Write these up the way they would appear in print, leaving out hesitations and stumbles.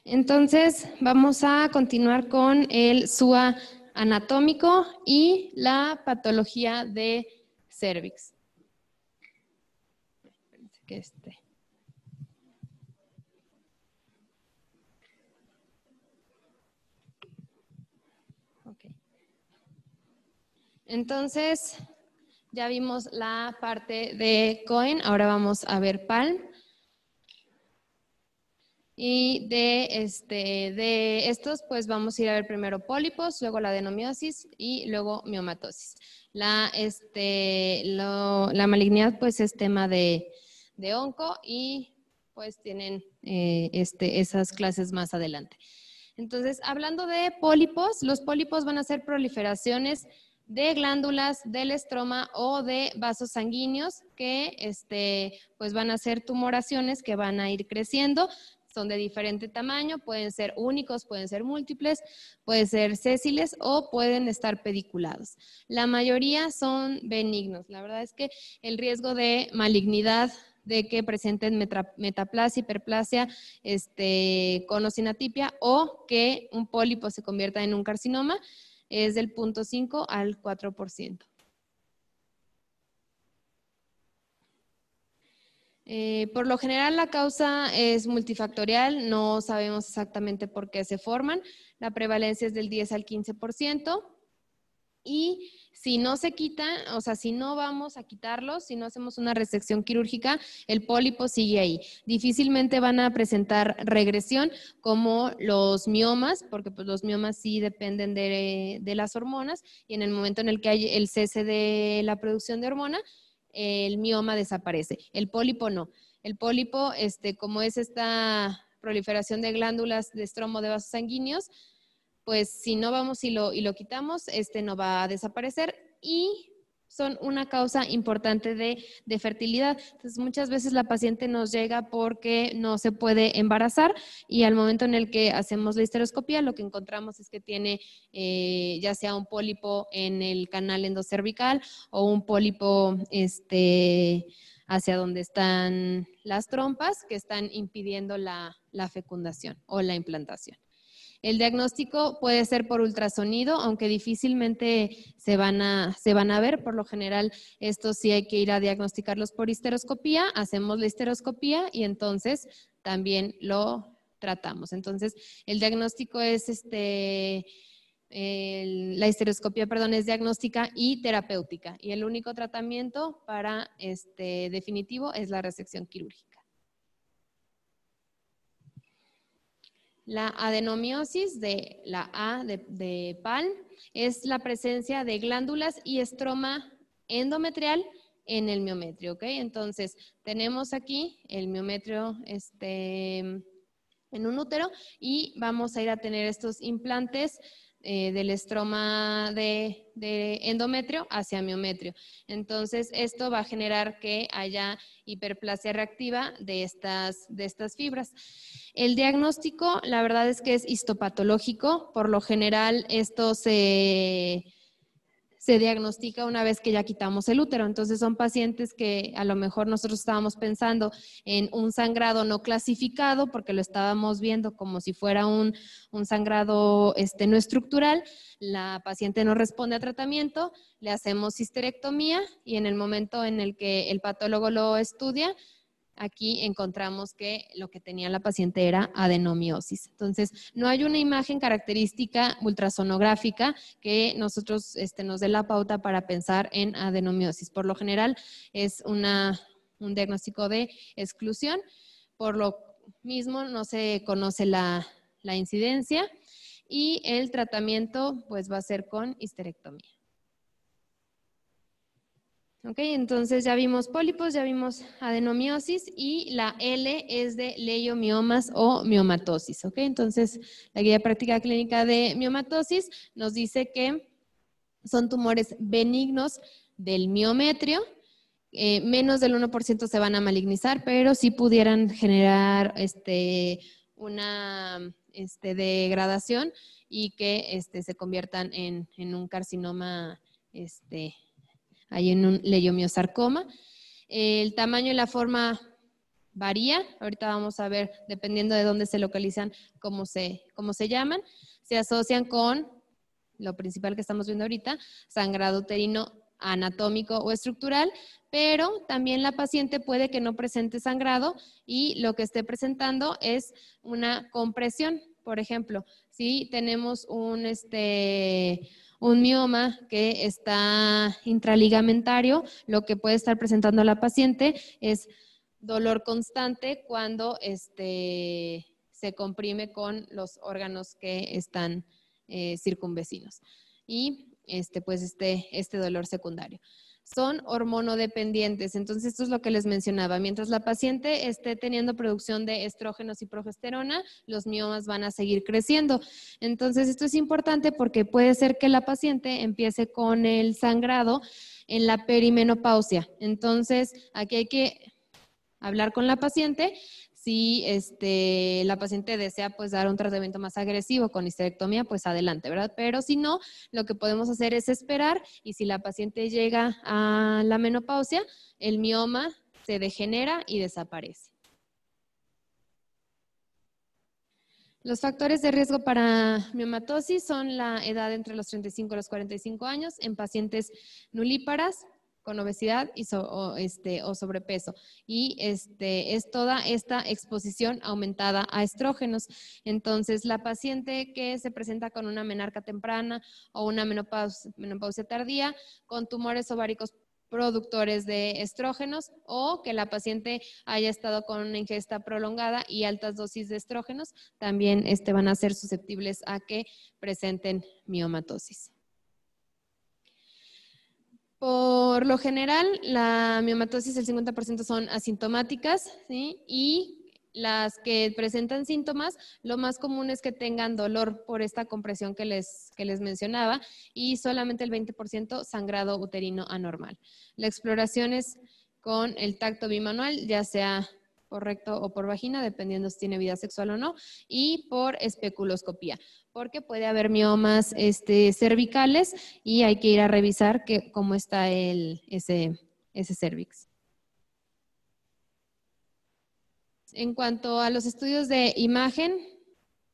Entonces, vamos a continuar con el SUA anatómico y la patología de cervix. Okay. Entonces, ya vimos la parte de Cohen, ahora vamos a ver Palm. Y de estos, pues vamos a ir a ver primero pólipos, luego la adenomiosis y luego miomatosis. La malignidad, pues, es tema de onco y pues tienen esas clases más adelante. Entonces, hablando de pólipos, los pólipos van a ser proliferaciones de glándulas del estroma o de vasos sanguíneos que pues van a ser tumoraciones que van a ir creciendo. Son de diferente tamaño, pueden ser únicos, pueden ser múltiples, pueden ser sésiles o pueden estar pediculados. La mayoría son benignos. La verdad es que el riesgo de malignidad, de que presenten metaplasia, hiperplasia, conocinatipia o que un pólipo se convierta en un carcinoma es del 0.5 al 4%. Por lo general la causa es multifactorial, no sabemos exactamente por qué se forman, la prevalencia es del 10 al 15%. Y si no se quita, o sea, si no vamos a quitarlos, si no hacemos una resección quirúrgica, el pólipo sigue ahí. Difícilmente van a presentar regresión como los miomas, porque pues los miomas sí dependen de las hormonas y en el momento en el que hay el cese de la producción de hormona, el mioma desaparece. El pólipo no. El pólipo, como es esta proliferación de glándulas de estromo de vasos sanguíneos, pues si no vamos y lo quitamos, no va a desaparecer y son una causa importante de fertilidad. Entonces, muchas veces la paciente nos llega porque no se puede embarazar y al momento en el que hacemos la histeroscopía, lo que encontramos es que tiene ya sea un pólipo en el canal endocervical o un pólipo hacia donde están las trompas que están impidiendo la fecundación o la implantación. El diagnóstico puede ser por ultrasonido, aunque difícilmente se van a ver. Por lo general, esto sí hay que ir a diagnosticarlos por histeroscopía. Hacemos la histeroscopía y entonces también lo tratamos. Entonces, el diagnóstico es la histeroscopía, perdón, es diagnóstica y terapéutica. Y el único tratamiento para definitivo es la resección quirúrgica. La adenomiosis de la A de Palm es la presencia de glándulas y estroma endometrial en el miometrio, ¿ok? Entonces, tenemos aquí el miometrio en un útero y vamos a ir a tener estos implantes del estroma de endometrio hacia miometrio. Entonces, esto va a generar que haya hiperplasia reactiva de estas fibras. El diagnóstico, la verdad es que es histopatológico. Por lo general, esto se diagnostica una vez que ya quitamos el útero. Entonces son pacientes que a lo mejor nosotros estábamos pensando en un sangrado no clasificado porque lo estábamos viendo como si fuera un sangrado no estructural. La paciente no responde a tratamiento, le hacemos histerectomía y en el momento en el que el patólogo lo estudia, aquí encontramos que lo que tenía la paciente era adenomiosis. Entonces, no hay una imagen característica ultrasonográfica que nosotros nos dé la pauta para pensar en adenomiosis. Por lo general, es un diagnóstico de exclusión. Por lo mismo, no se conoce la incidencia y el tratamiento pues va a ser con histerectomía. Ok, entonces ya vimos pólipos, ya vimos adenomiosis y la L es de leiomiomas o miomatosis. Ok, entonces la guía práctica clínica de miomatosis nos dice que son tumores benignos del miometrio. Menos del 1% se van a malignizar, pero sí pudieran generar una degradación y que se conviertan en un carcinoma hay en un leiomiosarcoma. El tamaño y la forma varía. Ahorita vamos a ver, dependiendo de dónde se localizan, cómo se llaman. Se asocian con lo principal que estamos viendo ahorita, sangrado uterino anatómico o estructural, pero también la paciente puede que no presente sangrado y lo que esté presentando es una compresión. Por ejemplo, si tenemos un mioma que está intraligamentario, lo que puede estar presentando la paciente es dolor constante cuando se comprime con los órganos que están circunvecinos. Y pues este dolor secundario. Son hormonodependientes, entonces esto es lo que les mencionaba. Mientras la paciente esté teniendo producción de estrógenos y progesterona, los miomas van a seguir creciendo. Entonces esto es importante porque puede ser que la paciente empiece con el sangrado en la perimenopausia. Entonces aquí hay que hablar con la paciente. Si la paciente desea pues dar un tratamiento más agresivo con histerectomía, pues adelante, ¿verdad? Pero si no, lo que podemos hacer es esperar y si la paciente llega a la menopausia, el mioma se degenera y desaparece. Los factores de riesgo para miomatosis son la edad entre los 35 y los 45 años en pacientes nulíparas, con obesidad o sobrepeso. Y es toda esta exposición aumentada a estrógenos. Entonces, la paciente que se presenta con una menarca temprana o una menopausia tardía, con tumores ováricos productores de estrógenos o que la paciente haya estado con una ingesta prolongada y altas dosis de estrógenos, también van a ser susceptibles a que presenten miomatosis. Por lo general, la miomatosis, el 50% son asintomáticas, ¿sí? Y las que presentan síntomas, lo más común es que tengan dolor por esta compresión que les mencionaba y solamente el 20% sangrado uterino anormal. La exploración es con el tacto bimanual, ya sea por recto o por vagina, dependiendo si tiene vida sexual o no, y por especuloscopía, porque puede haber miomas cervicales y hay que ir a revisar cómo está ese cervix. En cuanto a los estudios de imagen,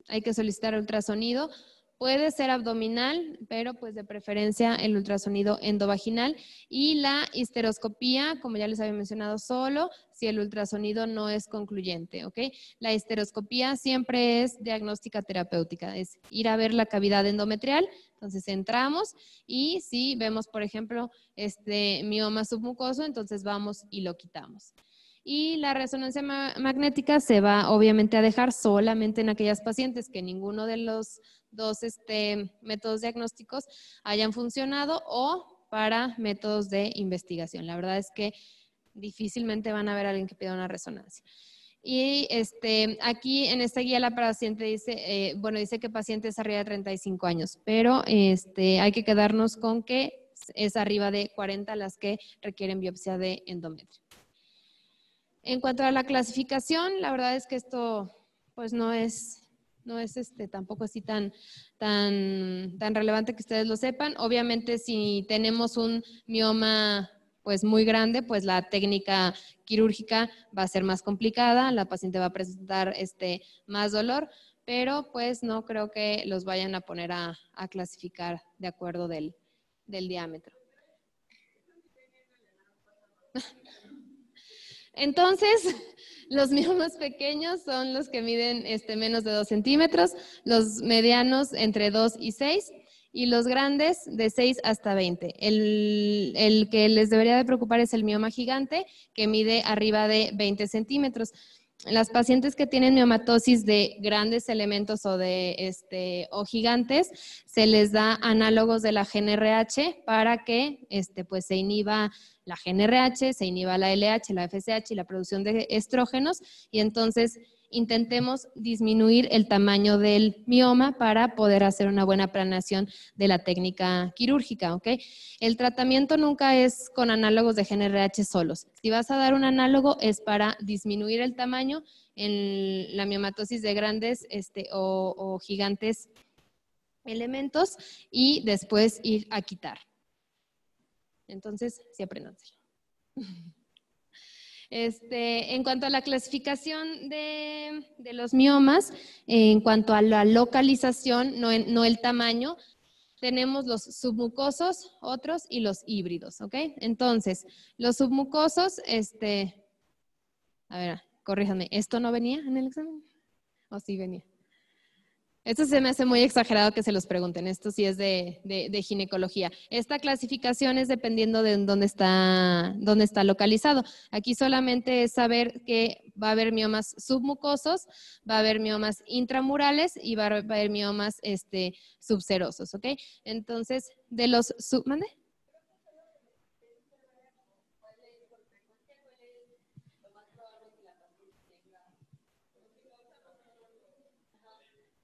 hay que solicitar ultrasonido. Puede ser abdominal, pero pues de preferencia el ultrasonido endovaginal y la histeroscopía, como ya les había mencionado, solo si el ultrasonido no es concluyente, ¿ok? La histeroscopía siempre es diagnóstica terapéutica, es ir a ver la cavidad endometrial, entonces entramos y si vemos, por ejemplo, mioma submucoso, entonces vamos y lo quitamos. Y la resonancia magnética se va obviamente a dejar solamente en aquellas pacientes que ninguno de los dos métodos diagnósticos hayan funcionado o para métodos de investigación. La verdad es que difícilmente van a ver a alguien que pida una resonancia. Y aquí en esta guía la paciente dice, dice que paciente es arriba de 35 años, pero hay que quedarnos con que es arriba de 40 las que requieren biopsia de endometrio. En cuanto a la clasificación, la verdad es que esto pues no es tampoco así tan relevante que ustedes lo sepan. Obviamente si tenemos un mioma pues muy grande, pues la técnica quirúrgica va a ser más complicada, la paciente va a presentar más dolor, pero pues no creo que los vayan a poner a clasificar de acuerdo del diámetro. Entonces, los miomas pequeños son los que miden menos de 2 centímetros, los medianos entre 2 y 6 y los grandes de 6 hasta 20. El que les debería de preocupar es el mioma gigante que mide arriba de 20 centímetros. Las pacientes que tienen miomatosis de grandes elementos o gigantes, se les da análogos de la GnRH para que pues se inhiba la GnRH, se inhiba la LH, la FSH y la producción de estrógenos y entonces intentemos disminuir el tamaño del mioma para poder hacer una buena planeación de la técnica quirúrgica, ¿ok? El tratamiento nunca es con análogos de GnRH solos. Si vas a dar un análogo es para disminuir el tamaño en la miomatosis de grandes o gigantes elementos y después ir a quitar. Entonces, sí apréndanselo. En cuanto a la clasificación de los miomas, en cuanto a la localización, no el tamaño, tenemos los submucosos, otros y los híbridos, ¿ok? Entonces, los submucosos, a ver, corríjame, ¿esto no venía en el examen? ¿O sí venía? Esto se me hace muy exagerado que se los pregunten. Esto sí es de ginecología. Esta clasificación es dependiendo de dónde está localizado. Aquí solamente es saber que va a haber miomas submucosos, va a haber miomas intramurales y va a haber miomas subserosos, ¿ok? Entonces, de los ¿mande?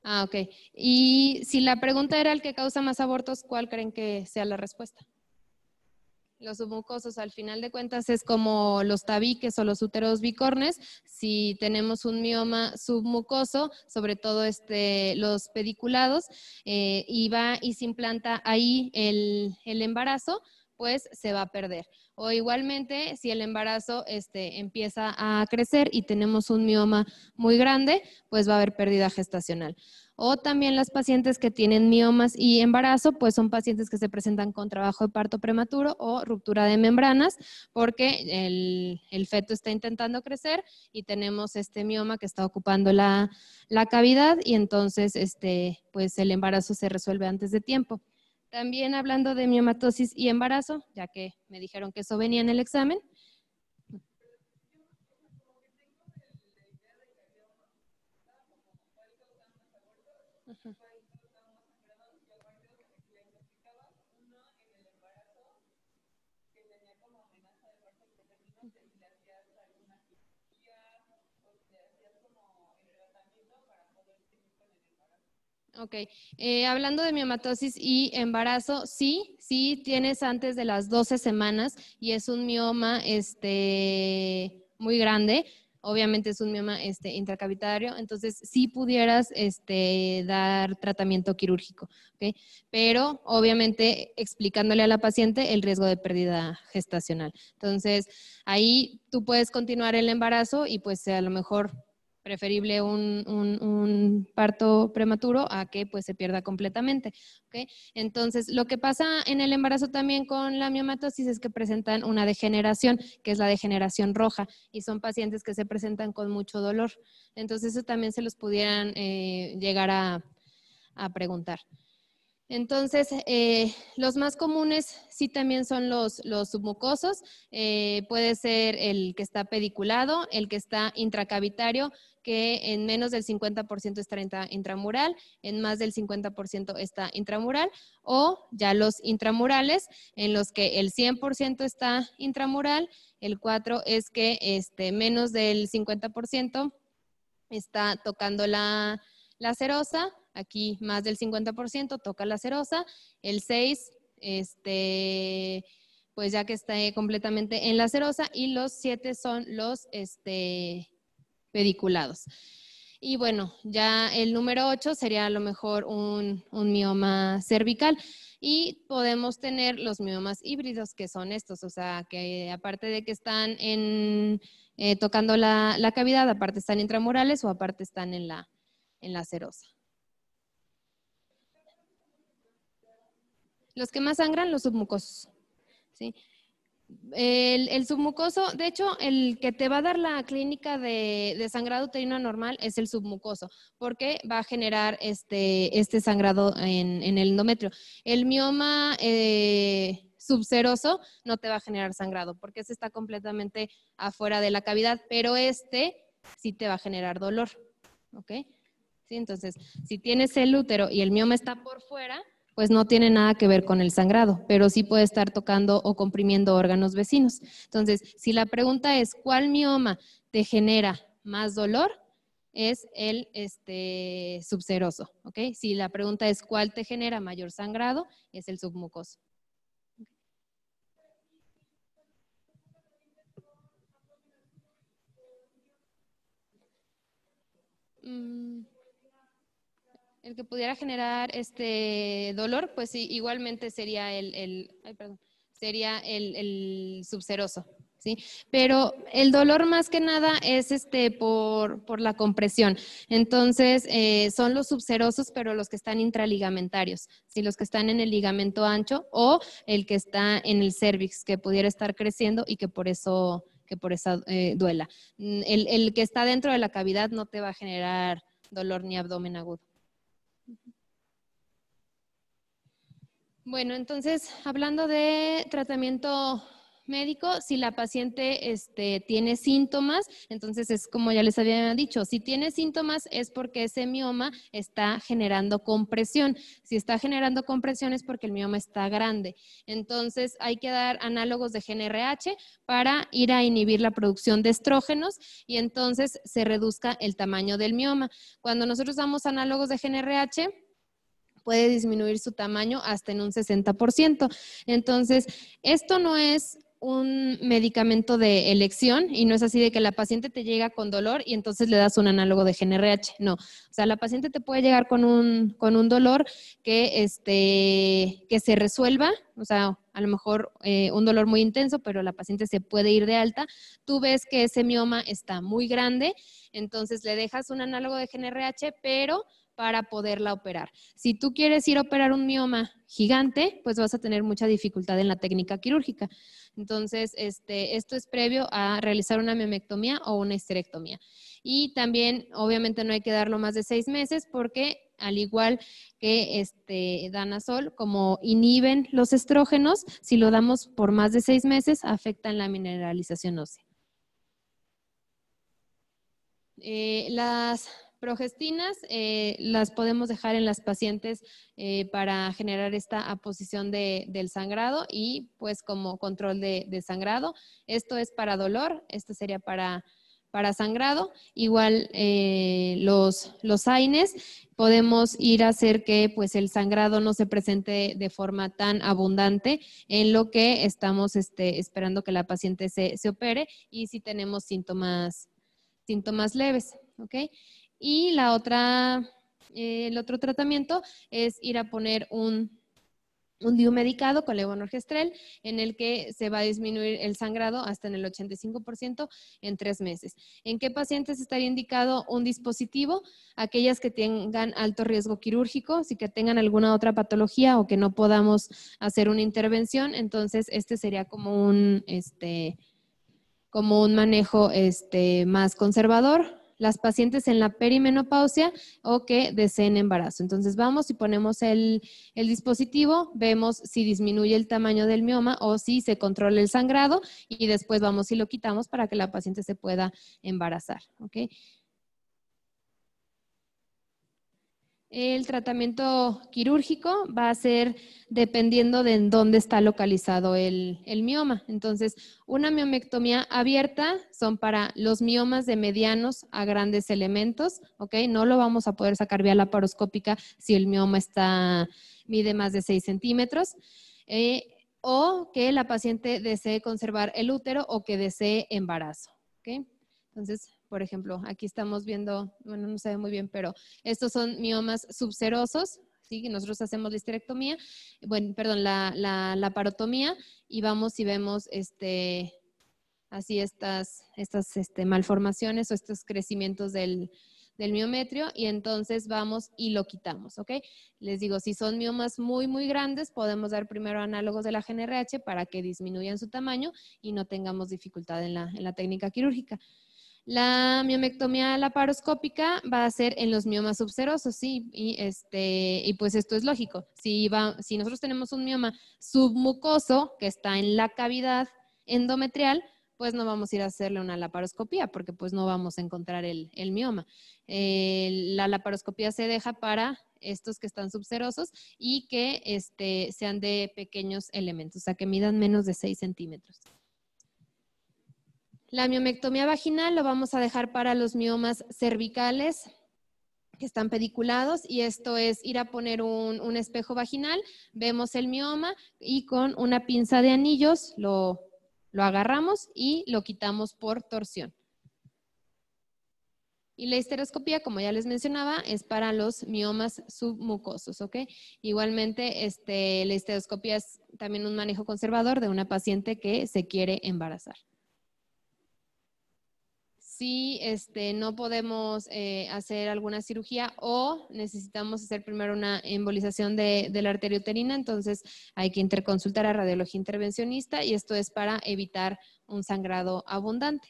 Ah, ok. Y si la pregunta era el que causa más abortos, ¿cuál creen que sea la respuesta? Los submucosos, al final de cuentas, es como los tabiques o los úteros bicornes. Si tenemos un mioma submucoso, sobre todo los pediculados, y va y se implanta ahí el embarazo, pues se va a perder. O igualmente, si el embarazo empieza a crecer y tenemos un mioma muy grande, pues va a haber pérdida gestacional. O también las pacientes que tienen miomas y embarazo, pues son pacientes que se presentan con trabajo de parto prematuro o ruptura de membranas, porque el feto está intentando crecer y tenemos este mioma que está ocupando la cavidad y entonces pues el embarazo se resuelve antes de tiempo. También hablando de miomatosis y embarazo, ya que me dijeron que eso venía en el examen. Ajá. Ok, hablando de miomatosis y embarazo, sí tienes antes de las 12 semanas y es un mioma muy grande, obviamente es un mioma intracavitario, entonces sí pudieras dar tratamiento quirúrgico, ¿ok? Pero obviamente explicándole a la paciente el riesgo de pérdida gestacional. Entonces ahí tú puedes continuar el embarazo y pues a lo mejor preferible un parto prematuro a que pues se pierda completamente, ¿ok? Entonces, lo que pasa en el embarazo también con la miomatosis es que presentan una degeneración, que es la degeneración roja, y son pacientes que se presentan con mucho dolor. Entonces, eso también se los pudieran llegar a preguntar. Entonces, los más comunes sí también son los submucosos. Puede ser el que está pediculado, el que está intracavitario, que en menos del 50% está intramural, en más del 50% está intramural, o ya los intramurales, en los que el 100% está intramural, el 4 es que menos del 50% está tocando la serosa, aquí más del 50% toca la serosa, el 6, pues ya que está completamente en la serosa, y los 7 son los pediculados. Y bueno, ya el número 8 sería a lo mejor un mioma cervical. Y podemos tener los miomas híbridos, que son estos, o sea, que aparte de que están tocando la cavidad, aparte están intramurales o aparte están en la serosa. Los que más sangran, los submucosos, ¿sí? El submucoso, de hecho, el que te va a dar la clínica de sangrado uterino anormal es el submucoso, porque va a generar este sangrado en el endometrio. El mioma subseroso no te va a generar sangrado, porque ese está completamente afuera de la cavidad, pero sí te va a generar dolor, ¿ok? ¿Sí? Entonces, si tienes el útero y el mioma está por fuera, pues no tiene nada que ver con el sangrado, pero sí puede estar tocando o comprimiendo órganos vecinos. Entonces, si la pregunta es, ¿cuál mioma te genera más dolor? Es el subseroso, ¿ok? Si la pregunta es, ¿cuál te genera mayor sangrado? Es el submucoso. El que pudiera generar dolor, pues sí, igualmente sería sería el subseroso. ¿sí? Pero el dolor más que nada es por la compresión. Entonces, son los subserosos, pero los que están intraligamentarios, ¿sí? Los que están en el ligamento ancho o el que está en el cervix, que pudiera estar creciendo y que por eso duela. El que está dentro de la cavidad no te va a generar dolor ni abdomen agudo. Bueno, entonces, hablando de tratamiento médico, si la paciente tiene síntomas, entonces es como ya les había dicho, si tiene síntomas es porque ese mioma está generando compresión. Si está generando compresión es porque el mioma está grande. Entonces hay que dar análogos de GnRH para ir a inhibir la producción de estrógenos y entonces se reduzca el tamaño del mioma. Cuando nosotros damos análogos de GnRH, puede disminuir su tamaño hasta en un 60%. Entonces, esto no es un medicamento de elección y no es así de que la paciente te llega con dolor y entonces le das un análogo de GnRH. No, o sea, la paciente te puede llegar con un dolor que se resuelva, o sea, a lo mejor un dolor muy intenso, pero la paciente se puede ir de alta. Tú ves que ese mioma está muy grande, entonces le dejas un análogo de GnRH, pero para poderla operar. Si tú quieres ir a operar un mioma gigante, pues vas a tener mucha dificultad en la técnica quirúrgica. Entonces, esto es previo a realizar una miomectomía o una histerectomía. Y también, obviamente, no hay que darlo más de 6 meses porque, al igual que danazol, como inhiben los estrógenos, si lo damos por más de 6 meses, afectan la mineralización ósea. Las progestinas las podemos dejar en las pacientes para generar esta aposición del sangrado y pues como control de sangrado. Esto es para dolor, esto sería para sangrado. Igual los AINES podemos ir a hacer que pues el sangrado no se presente de forma tan abundante en lo que estamos esperando que la paciente se opere y si tenemos síntomas leves, ¿ok? Y el otro tratamiento es ir a poner un DIU medicado con levonorgestrel en el que se va a disminuir el sangrado hasta en el 85% en 3 meses. ¿En qué pacientes estaría indicado un dispositivo? Aquellas que tengan alto riesgo quirúrgico, si que tengan alguna otra patología o que no podamos hacer una intervención, entonces sería como un manejo más conservador. Las pacientes en la perimenopausia o que deseen embarazo. Entonces vamos y ponemos el dispositivo, vemos si disminuye el tamaño del mioma o si se controla el sangrado y después vamos y lo quitamos para que la paciente se pueda embarazar. ¿Okay? El tratamiento quirúrgico va a ser dependiendo de en dónde está localizado el mioma. Entonces, una miomectomía abierta son para los miomas de medianos a grandes elementos, ¿ok? No lo vamos a poder sacar vía laparoscópica si el mioma mide más de 6 centímetros. O que la paciente desee conservar el útero o que desee embarazo, ¿ok? Entonces, por ejemplo, aquí estamos viendo, bueno, no se ve muy bien, pero estos son miomas subserosos, ¿sí? Nosotros hacemos la histerectomía, bueno, perdón, la laparotomía y vamos y vemos así estas malformaciones o estos crecimientos del miometrio y entonces vamos y lo quitamos, ¿ok? Les digo, si son miomas muy, muy grandes, podemos dar primero análogos de la GnRH para que disminuyan su tamaño y no tengamos dificultad en la técnica quirúrgica. La miomectomía laparoscópica va a ser en los miomas subserosos, sí, y pues esto es lógico. Si nosotros tenemos un mioma submucoso que está en la cavidad endometrial, pues no vamos a ir a hacerle una laparoscopía porque pues no vamos a encontrar el mioma. La laparoscopía se deja para estos que están subserosos y que sean de pequeños elementos, o sea, que midan menos de 6 centímetros. La miomectomía vaginal lo vamos a dejar para los miomas cervicales que están pediculados y esto es ir a poner un espejo vaginal, vemos el mioma y con una pinza de anillos lo agarramos y lo quitamos por torsión. Y la histeroscopía, como ya les mencionaba, es para los miomas submucosos, ¿ok? Igualmente, la histeroscopía es también un manejo conservador de una paciente que se quiere embarazar. si no podemos hacer alguna cirugía o necesitamos hacer primero una embolización de la arteria uterina, entonces hay que interconsultar a radiología intervencionista y esto es para evitar un sangrado abundante.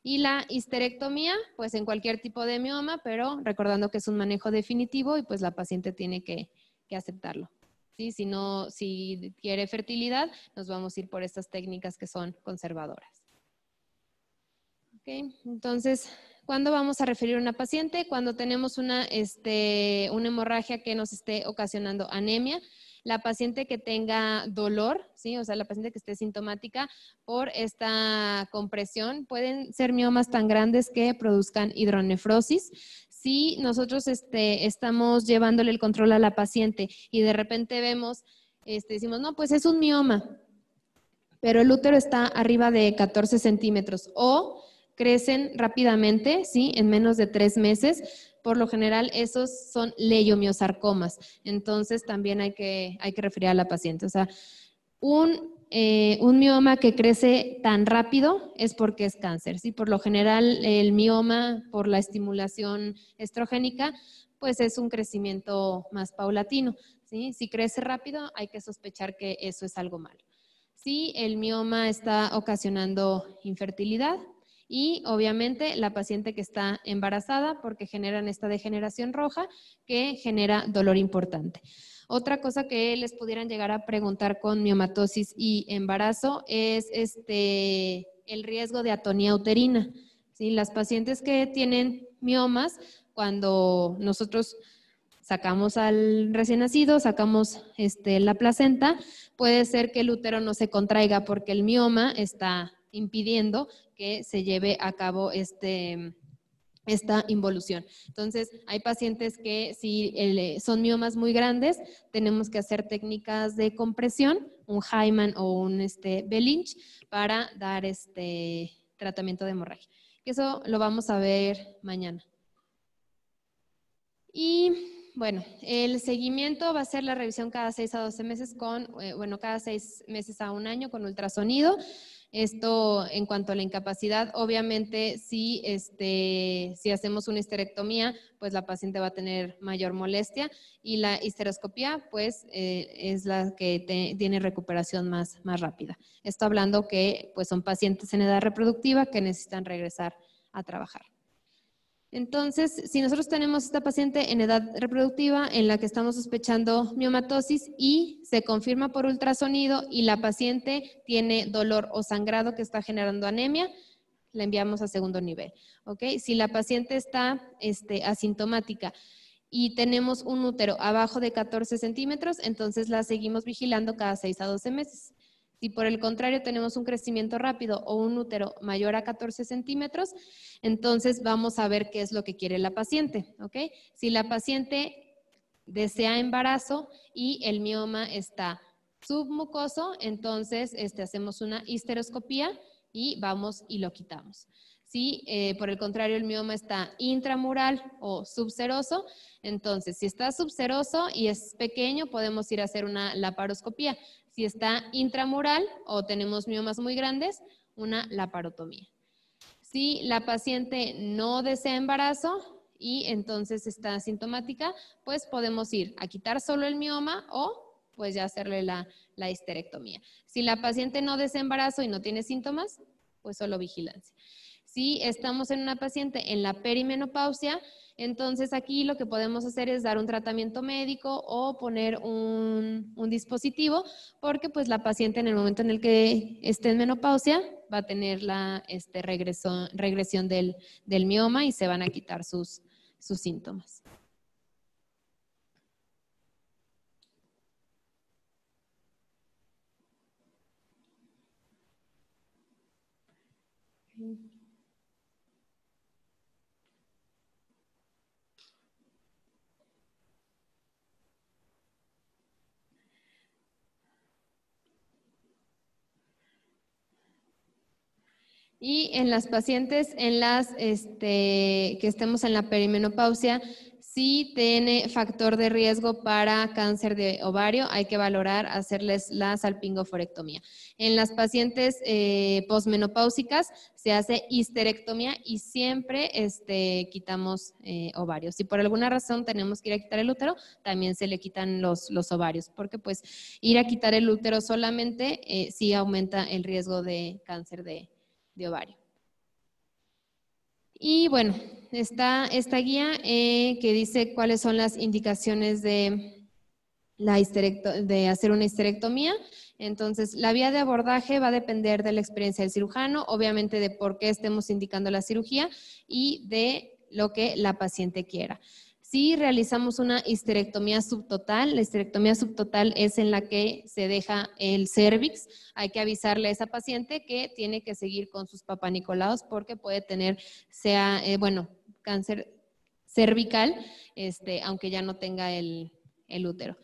Y la histerectomía, pues en cualquier tipo de mioma, pero recordando que es un manejo definitivo y pues la paciente tiene que aceptarlo. ¿Sí? Si quiere fertilidad, nos vamos a ir por estas técnicas que son conservadoras. Okay. Entonces, ¿cuándo vamos a referir a una paciente? Cuando tenemos una hemorragia que nos esté ocasionando anemia. La paciente que tenga dolor, ¿sí? O sea, la paciente que esté sintomática por esta compresión, pueden ser miomas tan grandes que produzcan hidronefrosis. Si nosotros estamos llevándole el control a la paciente y de repente vemos, decimos, no, pues es un mioma, pero el útero está arriba de 14 centímetros o crecen rápidamente, ¿sí? En menos de 3 meses. Por lo general, esos son leiomiosarcomas. Entonces, también hay que referir a la paciente. O sea, un mioma que crece tan rápido es porque es cáncer, ¿sí? Por lo general, el mioma, por la estimulación estrogénica, pues es un crecimiento más paulatino, ¿sí? Si crece rápido, hay que sospechar que eso es algo malo. Si el mioma está ocasionando infertilidad y obviamente la paciente que está embarazada porque generan esta degeneración roja que genera dolor importante. Otra cosa que les pudieran llegar a preguntar con miomatosis y embarazo es el riesgo de atonía uterina. ¿Sí? Las pacientes que tienen miomas, cuando nosotros sacamos al recién nacido, sacamos la placenta, puede ser que el útero no se contraiga porque el mioma está impidiendo que se lleve a cabo esta involución. Entonces, hay pacientes que si son miomas muy grandes, tenemos que hacer técnicas de compresión, un Hyman o un Belinch, para dar tratamiento de hemorragia. Eso lo vamos a ver mañana. Y bueno, el seguimiento va a ser la revisión cada 6 a 12 meses cada 6 meses a un año con ultrasonido. Esto en cuanto a la incapacidad, obviamente si hacemos una histerectomía, pues la paciente va a tener mayor molestia y la histeroscopía pues es la que tiene recuperación más rápida. Esto hablando que pues son pacientes en edad reproductiva que necesitan regresar a trabajar. Entonces, si nosotros tenemos esta paciente en edad reproductiva en la que estamos sospechando miomatosis y se confirma por ultrasonido y la paciente tiene dolor o sangrado que está generando anemia, la enviamos a segundo nivel. ¿Okay? Si la paciente está asintomática y tenemos un útero abajo de 14 centímetros, entonces la seguimos vigilando cada 6 a 12 meses. Si por el contrario tenemos un crecimiento rápido o un útero mayor a 14 centímetros, entonces vamos a ver qué es lo que quiere la paciente. ¿Okay? Si la paciente desea embarazo y el mioma está submucoso, entonces hacemos una histeroscopía y vamos y lo quitamos. Si por el contrario el mioma está intramural o subseroso, entonces si está subseroso y es pequeño, podemos ir a hacer una laparoscopía. Si está intramural o tenemos miomas muy grandes, una laparotomía. Si la paciente no desea embarazo y entonces está asintomática, pues podemos ir a quitar solo el mioma o pues ya hacerle la histerectomía. Si la paciente no desea embarazo y no tiene síntomas, pues solo vigilancia. Si estamos en una paciente en la perimenopausia, entonces aquí lo que podemos hacer es dar un tratamiento médico o poner un dispositivo, porque pues la paciente en el momento en el que esté en menopausia va a tener la regresión del mioma y se van a quitar sus síntomas. Y en las pacientes que estemos en la perimenopausia, Si tiene factor de riesgo para cáncer de ovario, hay que valorar hacerles la salpingoforectomía. En las pacientes posmenopáusicas se hace histerectomía y siempre quitamos ovarios. Si por alguna razón tenemos que ir a quitar el útero, también se le quitan los ovarios, porque pues ir a quitar el útero solamente sí aumenta el riesgo de cáncer de ovario. Y bueno, está esta guía que dice cuáles son las indicaciones de hacer una histerectomía. Entonces, la vía de abordaje va a depender de la experiencia del cirujano, obviamente de por qué estemos indicando la cirugía y de lo que la paciente quiera. Si realizamos una histerectomía subtotal, la histerectomía subtotal es en la que se deja el cérvix. Hay que avisarle a esa paciente que tiene que seguir con sus papanicoláos porque puede tener, cáncer cervical, aunque ya no tenga el útero.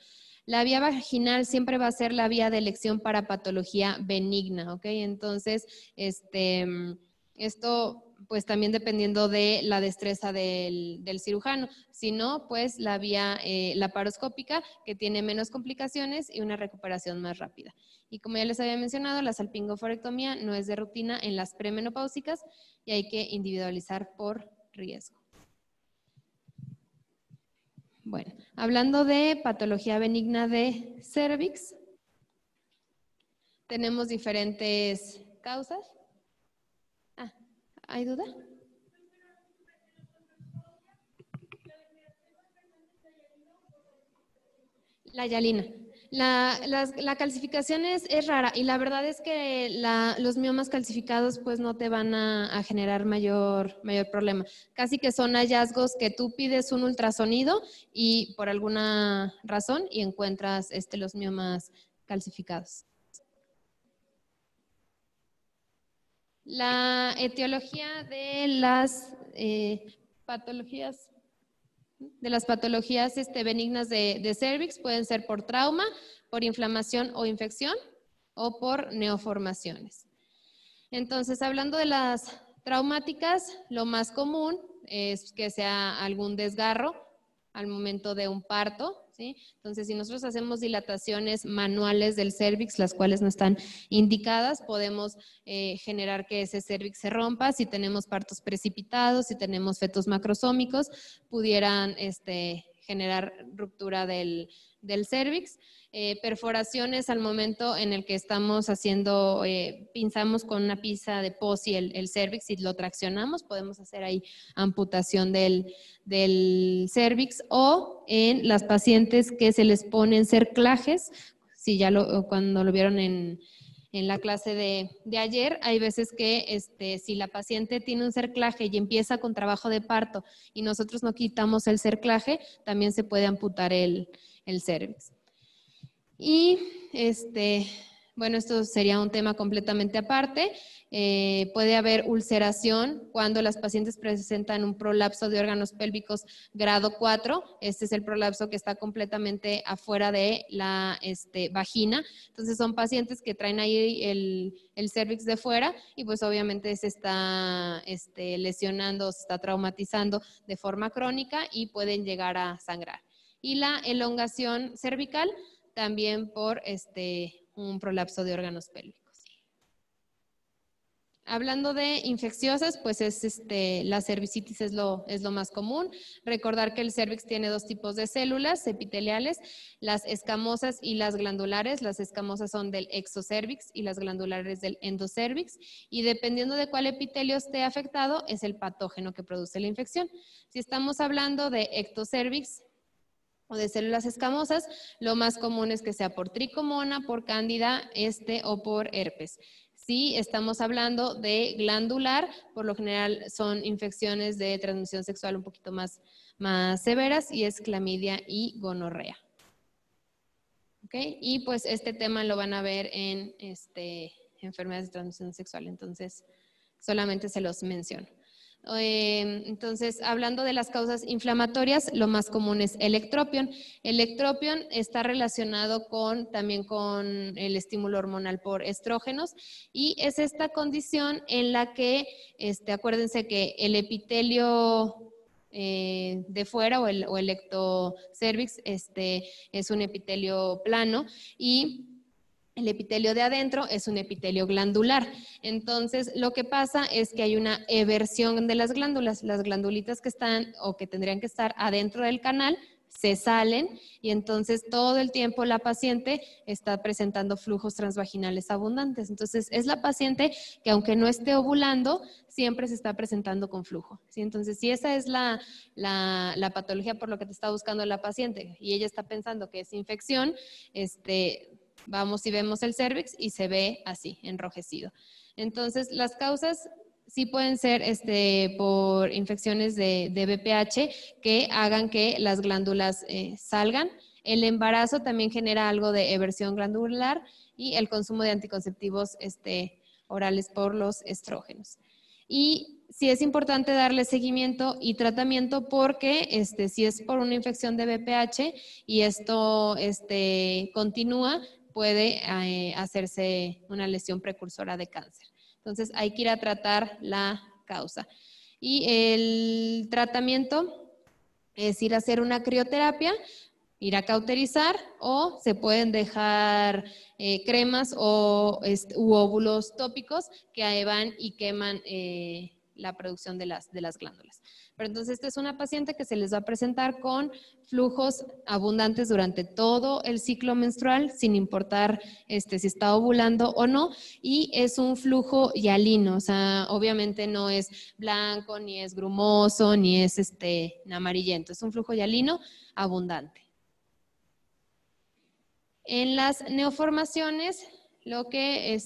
La vía vaginal siempre va a ser la vía de elección para patología benigna, ¿ok? Entonces, esto pues también dependiendo de la destreza del cirujano. Si no, pues la vía laparoscópica, que tiene menos complicaciones y una recuperación más rápida. Y como ya les había mencionado, la salpingoforectomía no es de rutina en las premenopáusicas y hay que individualizar por riesgo. Bueno, hablando de patología benigna de cérvix, tenemos diferentes causas. ¿Hay duda? La hialina. La calcificación es rara y la verdad es que los miomas calcificados pues no te van a generar mayor problema. Casi que son hallazgos que tú pides un ultrasonido y por alguna razón y encuentras los miomas calcificados. La etiología de las patologías benignas de cérvix pueden ser por trauma, por inflamación o infección o por neoformaciones. Entonces, hablando de las traumáticas, lo más común es que sea algún desgarro al momento de un parto, ¿sí? Entonces, si nosotros hacemos dilataciones manuales del cérvix, las cuales no están indicadas, podemos generar que ese cérvix se rompa. Si tenemos partos precipitados, si tenemos fetos macrosómicos, pudieran generar ruptura del cérvix. Perforaciones al momento en el que estamos haciendo, pinzamos con una pinza de POSI el cérvix y lo traccionamos, podemos hacer ahí amputación del cérvix, o en las pacientes que se les ponen cerclajes, si ya cuando lo vieron en la clase de ayer, hay veces que si la paciente tiene un cerclaje y empieza con trabajo de parto y nosotros no quitamos el cerclaje, también se puede amputar el cérvix. Y bueno, esto sería un tema completamente aparte. Puede haber ulceración cuando las pacientes presentan un prolapso de órganos pélvicos grado 4. Este es el prolapso que está completamente afuera de la vagina. Entonces son pacientes que traen ahí el cérvix de fuera y pues obviamente se está lesionando, se está traumatizando de forma crónica y pueden llegar a sangrar. Y la elongación cervical también por un prolapso de órganos pélvicos. Hablando de infecciosas, pues la cervicitis es lo más común. Recordar que el cérvix tiene dos tipos de células epiteliales, las escamosas y las glandulares. Las escamosas son del exocérvix y las glandulares del endocérvix. Y dependiendo de cuál epitelio esté afectado, es el patógeno que produce la infección. Si estamos hablando de ectocérvix o de células escamosas, lo más común es que sea por tricomona, por cándida, o por herpes. Si estamos hablando de glandular, por lo general son infecciones de transmisión sexual un poquito más severas y es clamidia y gonorrea. ¿Okay? Y pues este tema lo van a ver en enfermedades de transmisión sexual, entonces solamente se los menciono. Entonces, hablando de las causas inflamatorias, lo más común es el ectropión. El ectropión está relacionado también con el estímulo hormonal por estrógenos y es esta condición en la que, acuérdense que el epitelio de fuera o el ectocervix es un epitelio plano y el epitelio de adentro es un epitelio glandular. Entonces, lo que pasa es que hay una eversión de las glándulas. Las glandulitas que están o que tendrían que estar adentro del canal se salen y entonces todo el tiempo la paciente está presentando flujos transvaginales abundantes. Entonces, es la paciente que aunque no esté ovulando, siempre se está presentando con flujo, ¿sí? Entonces, si esa es la patología por lo que te está buscando la paciente y ella está pensando que es infección, vamos y vemos el cérvix y se ve así, enrojecido. Entonces, las causas sí pueden ser por infecciones de BPH que hagan que las glándulas salgan. El embarazo también genera algo de eversión glandular y el consumo de anticonceptivos orales por los estrógenos. Y sí es importante darle seguimiento y tratamiento porque si es por una infección de BPH y esto continúa, puede hacerse una lesión precursora de cáncer. Entonces hay que ir a tratar la causa. Y el tratamiento es ir a hacer una crioterapia, ir a cauterizar o se pueden dejar cremas u óvulos tópicos que van y queman la producción de las glándulas. Pero entonces esta es una paciente que se les va a presentar con flujos abundantes durante todo el ciclo menstrual, sin importar si está ovulando o no, y es un flujo hialino, o sea, obviamente no es blanco, ni es grumoso, ni es amarillento, es un flujo hialino abundante. En las neoformaciones, lo que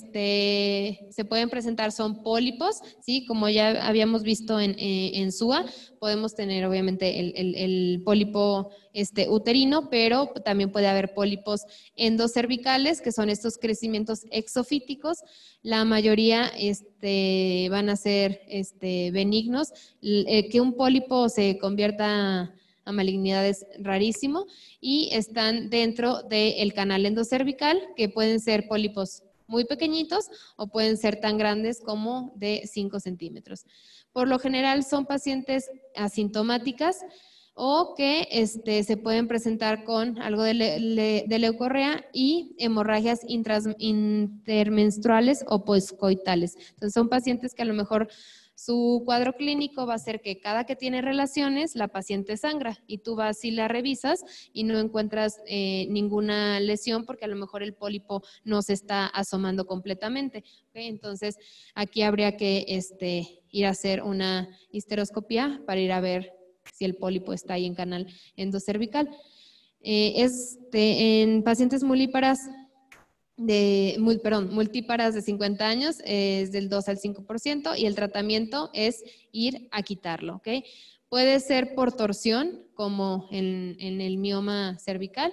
se pueden presentar son pólipos, ¿sí? Como ya habíamos visto en SUA, podemos tener obviamente el pólipo uterino, pero también puede haber pólipos endocervicales, que son estos crecimientos exofíticos. La mayoría van a ser benignos. Que un pólipo se convierta a malignidad es rarísimo y están dentro del canal endocervical, que pueden ser pólipos muy pequeñitos o pueden ser tan grandes como de 5 centímetros. Por lo general son pacientes asintomáticas o que se pueden presentar con algo de leucorrea y hemorragias intermenstruales o poscoitales. Entonces son pacientes que a lo mejor su cuadro clínico va a ser que cada que tiene relaciones, la paciente sangra y tú vas y la revisas y no encuentras ninguna lesión porque a lo mejor el pólipo no se está asomando completamente. ¿Okay? Entonces, aquí habría que ir a hacer una histeroscopía para ir a ver si el pólipo está ahí en canal endocervical. En pacientes multíparas de 50 años es del 2 al 5% y el tratamiento es ir a quitarlo, ¿ok? Puede ser por torsión, como en el mioma cervical,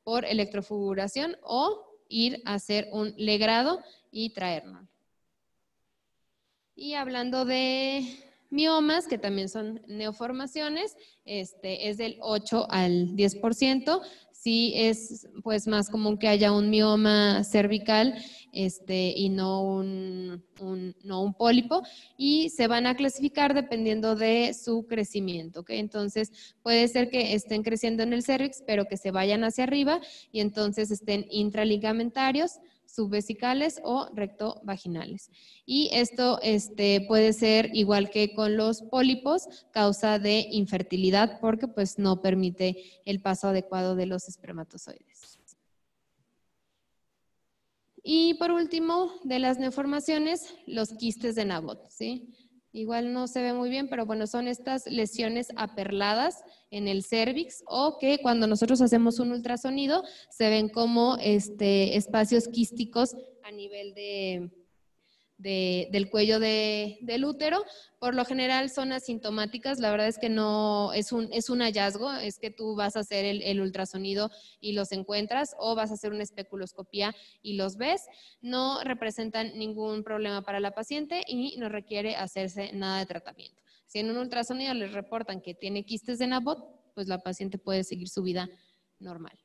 por electrofiguración o ir a hacer un legrado y traerlo. Y hablando de miomas, que también son neoformaciones, es del 8 al 10%. Sí es pues más común que haya un mioma cervical y no un pólipo, y se van a clasificar dependiendo de su crecimiento, ¿ok? Entonces puede ser que estén creciendo en el cérvix, pero que se vayan hacia arriba y entonces estén intraligamentarios, subvesicales o rectovaginales. Y esto puede ser igual que con los pólipos, causa de infertilidad porque pues no permite el paso adecuado de los espermatozoides. Y por último, de las neoformaciones, los quistes de Nabot, ¿sí? Igual no se ve muy bien, pero bueno, son estas lesiones aperladas en el cérvix o que cuando nosotros hacemos un ultrasonido se ven como espacios quísticos a nivel del cuello del útero. Por lo general son asintomáticas, la verdad es que no es un hallazgo, es que tú vas a hacer el ultrasonido y los encuentras o vas a hacer una especuloscopía y los ves. No representan ningún problema para la paciente y no requiere hacerse nada de tratamiento. Si en un ultrasonido les reportan que tiene quistes de Nabot, pues la paciente puede seguir su vida normal.